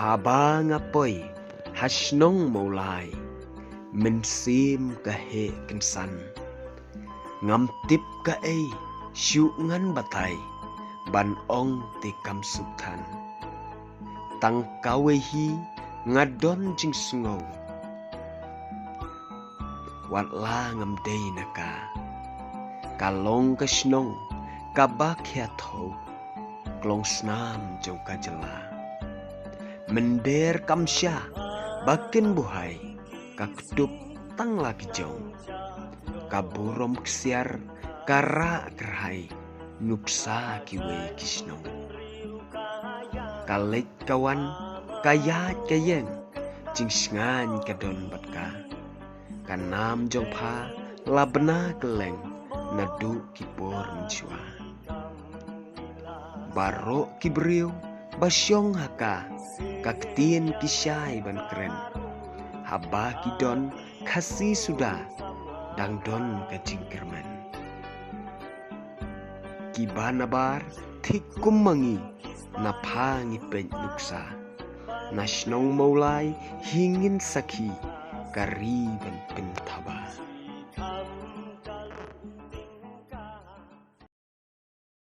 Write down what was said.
haba ngapoi hasnong maulai mensim kahe kensan ngam tip ka ei syu ngan batai ban ong tikam sukhan tang kawehi ngadon jing sungau wat la ngam dei naka kalong kasnong kabak ya thau klong snam jong kajela mender kamsya bakin buhai kaktup tang lagi jong kaburom ksiar kara kerhai nupsa kiwe kisnong kalek kawan kayat kayeng jing sngan kadon batka kanam jong pha labna keleng nadu kipor menchua baro kibriu basyong haka kaktien kisyai ban keren haba kidon kasi sudah dangdon kajingkerman kibanabar thikum mangi naphangi pen nuksa nasnong maulai hingin sakhi kari ban penthaba